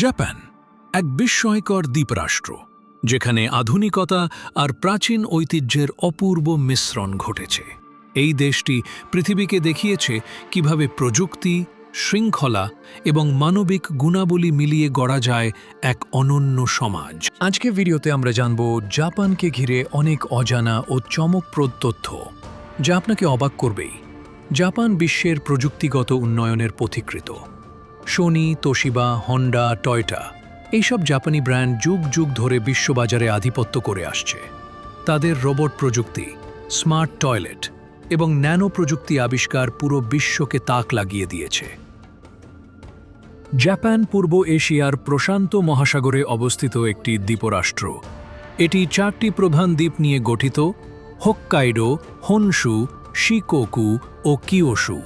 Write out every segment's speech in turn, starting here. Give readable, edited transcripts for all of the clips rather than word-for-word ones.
Japan এক বিস্ময়কর দ্বীপরাষ্ট্র, যেখানে আধুনিকতা আর প্রাচীন ঐতিহ্যের অপূর্ব মিশ্রণ ঘটেছে। এই দেশটি পৃথিবীকে দেখিয়েছে কিভাবে প্রযুক্তি, শৃঙ্খলা এবং মানবিক গুণাবলী মিলিয়ে গড়া যায় এক অনন্য সমাজ। আজকে ভিডিওতে আমরা জানব জাপানকে ঘিরে অনেক অজানা ও চমকপ্রদ তথ্য, যা আপনাকে অবাক করবেই। জাপান বিশ্বের প্রযুক্তিগত উন্নয়নের পথিকৃৎ। সোনি, তোশিবা, হন্ডা, টয়োটা এইসব জাপানি ব্র্যান্ড যুগ যুগ ধরে বিশ্ববাজারে আধিপত্য করে আসছে। তাদের রোবট প্রযুক্তি, স্মার্ট টয়লেট এবং ন্যানো প্রযুক্তি আবিষ্কার পুরো বিশ্বকে তাক লাগিয়ে দিয়েছে। জাপান পূর্ব এশিয়ার প্রশান্ত মহাসাগরে অবস্থিত একটি দ্বীপরাষ্ট্র। এটি 4টি প্রধান দ্বীপ নিয়ে গঠিত: হোক্কাইডো, হনশু, শিকোকু ও কিয়োশু।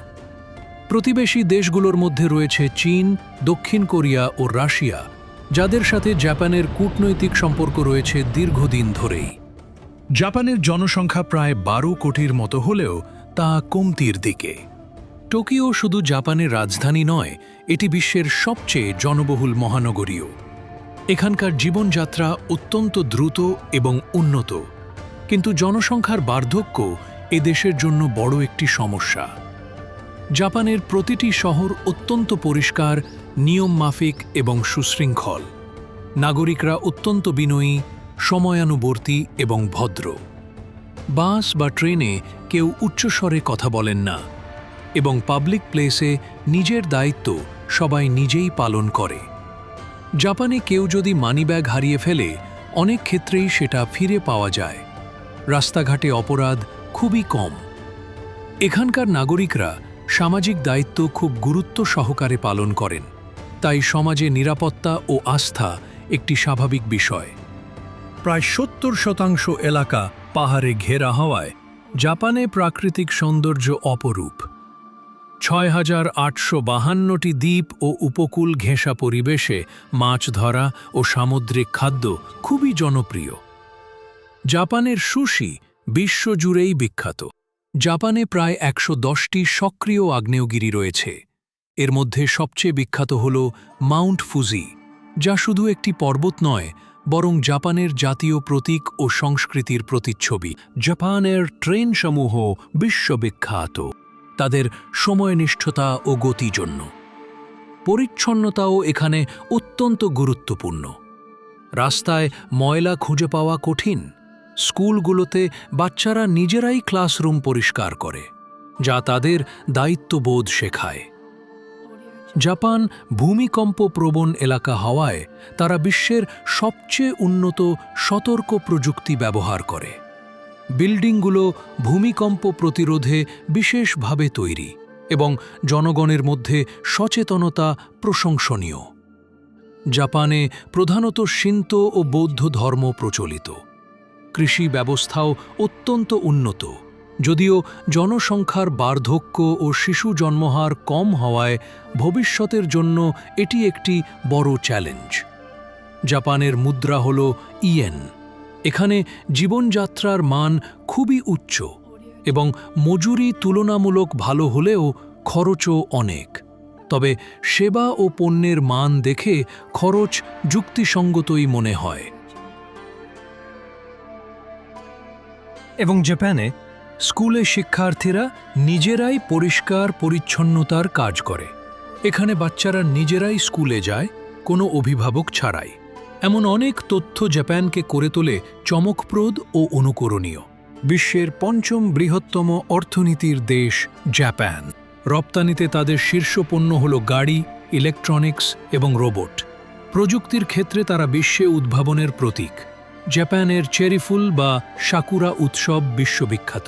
প্রতিবেশী দেশগুলোর মধ্যে রয়েছে চীন, দক্ষিণ কোরিয়া ও রাশিয়া, যাদের সাথে জাপানের কূটনৈতিক সম্পর্ক রয়েছে দীর্ঘদিন ধরেই। জাপানের জনসংখ্যা প্রায় 12 কোটির মতো হলেও তা কমতির দিকে। টোকিও শুধু জাপানের রাজধানী নয়, এটি বিশ্বের সবচেয়ে জনবহুল মহানগরীও। এখানকার জীবনযাত্রা অত্যন্ত দ্রুত এবং উন্নত, কিন্তু জনসংখ্যার বার্ধক্য এ দেশের জন্য বড় একটি সমস্যা। জাপানের প্রতিটি শহর অত্যন্ত পরিষ্কার, নিয়মমাফিক এবং সুশৃঙ্খল। নাগরিকরা অত্যন্ত বিনয়ী, সময়ানুবর্তী এবং ভদ্র। বাস বা ট্রেনে কেউ উচ্চস্বরে কথা বলেন না, এবং পাবলিক প্লেসে নিজের দায়িত্ব সবাই নিজেই পালন করে। জাপানে কেউ যদি মানিব্যাগ হারিয়ে ফেলে, অনেক ক্ষেত্রেই সেটা ফিরে পাওয়া যায়। রাস্তাঘাটে অপরাধ খুবই কম। এখানকার নাগরিকরা সামাজিক দায়িত্ব খুব গুরুত্ব সহকারে পালন করেন, তাই সমাজে নিরাপত্তা ও আস্থা একটি স্বাভাবিক বিষয়। প্রায় 70% এলাকা পাহাড়ে ঘেরা হওয়ায় জাপানে প্রাকৃতিক সৌন্দর্য অপরূপ। 6852টি দ্বীপ ও উপকূল ঘেঁষা পরিবেশে মাছ ধরা ও সামুদ্রিক খাদ্য খুবই জনপ্রিয়। জাপানের সুশি বিশ্বজুড়েই বিখ্যাত। জাপানে প্রায় 110টি সক্রিয় আগ্নেয়গিরি রয়েছে। এর মধ্যে সবচেয়ে বিখ্যাত হল মাউন্ট ফুজি, যা শুধু একটি পর্বত নয়, বরং জাপানের জাতীয় প্রতীক ও সংস্কৃতির প্রতিচ্ছবি। জাপানের ট্রেনসমূহ বিশ্ববিখ্যাত তাদের সময়নিষ্ঠতা ও গতি জন্য। পরিচ্ছন্নতাও এখানে অত্যন্ত গুরুত্বপূর্ণ। রাস্তায় ময়লা খুঁজে পাওয়া কঠিন। স্কুলগুলোতে বাচ্চারা নিজেরাই ক্লাসরুম পরিষ্কার করে, যা তাদের দায়িত্ববোধ শেখায়। জাপান ভূমিকম্প প্রবণ এলাকা হওয়ায় তারা বিশ্বের সবচেয়ে উন্নত সতর্ক প্রযুক্তি ব্যবহার করে। বিল্ডিংগুলো ভূমিকম্প প্রতিরোধে বিশেষভাবে তৈরি, এবং জনগণের মধ্যে সচেতনতা প্রশংসনীয়। জাপানে প্রধানত শিন্তো ও বৌদ্ধ ধর্ম প্রচলিত। কৃষি ব্যবস্থাও অত্যন্ত উন্নত, যদিও জনসংখ্যার বার্ধক্য ও শিশু জন্মহার কম হওয়ায় ভবিষ্যতের জন্য এটি একটি বড় চ্যালেঞ্জ। জাপানের মুদ্রা হল ইয়েন। এখানে জীবনযাত্রার মান খুবই উচ্চ, এবং মজুরি তুলনামূলক ভালো হলেও খরচও অনেক। তবে সেবা ও পণ্যের মান দেখে খরচ যুক্তিসঙ্গতই মনে হয়। এবং জাপানে স্কুলে শিক্ষার্থীরা নিজেরাই পরিষ্কার পরিচ্ছন্নতার কাজ করে। এখানে বাচ্চারা নিজেরাই স্কুলে যায়, কোনো অভিভাবক ছাড়াই। এমন অনেক তথ্য জাপানকে করে তোলে চমকপ্রদ ও অনুকরণীয়। বিশ্বের 5ম বৃহত্তম অর্থনীতির দেশ জাপান। রপ্তানিতে তাদের শীর্ষ পণ্য হল গাড়ি, ইলেকট্রনিক্স এবং রোবট। প্রযুক্তির ক্ষেত্রে তারা বিশ্বে উদ্ভাবনের প্রতীক। জাপানের চেরিফুল বা সাকুরা উৎসব বিশ্ববিখ্যাত।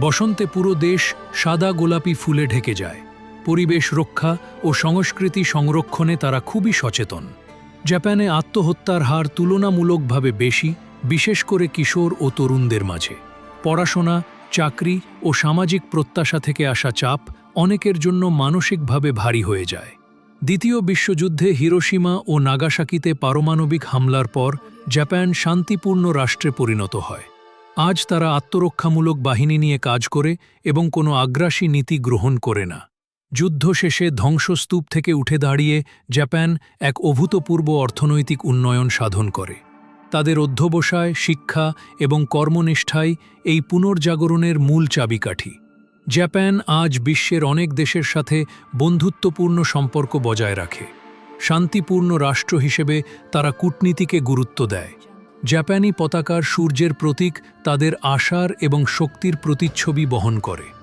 বসন্তে পুরো দেশ সাদা গোলাপি ফুলে ঢেকে যায়। পরিবেশ রক্ষা ও সংস্কৃতি সংরক্ষণে তারা খুবই সচেতন। জাপানে আত্মহত্যার হার তুলনামূলকভাবে বেশি, বিশেষ করে কিশোর ও তরুণদের মাঝে। পড়াশোনা, চাকরি ও সামাজিক প্রত্যাশা থেকে আসা চাপ অনেকের জন্য মানসিকভাবে ভারী হয়ে যায়। দ্বিতীয় বিশ্বযুদ্ধে হিরোশিমা ও নাগাসাকিতে পারমাণবিক হামলার পর জাপান শান্তিপূর্ণ রাষ্ট্রে পরিণত হয়। আজ তারা আত্মরক্ষামূলক বাহিনী নিয়ে কাজ করে এবং কোনো আগ্রাসী নীতি গ্রহণ করে না। যুদ্ধ শেষে ধ্বংসস্তূপ থেকে উঠে দাঁড়িয়ে জাপান এক অভূতপূর্ব অর্থনৈতিক উন্নয়ন সাধন করে। তাদের অধ্যবসায়, শিক্ষা এবং কর্মনিষ্ঠাই এই পুনর্জাগরণের মূল চাবিকাঠি। জাপান আজ বিশ্বের অনেক দেশের সাথে বন্ধুত্বপূর্ণ সম্পর্ক বজায় রাখে। শান্তিপূর্ণ রাষ্ট্র হিসেবে তারা কূটনীতিকে গুরুত্ব দেয়। জাপানি পতাকার সূর্যের প্রতীক তাদের আশার এবং শক্তির প্রতিচ্ছবি বহন করে।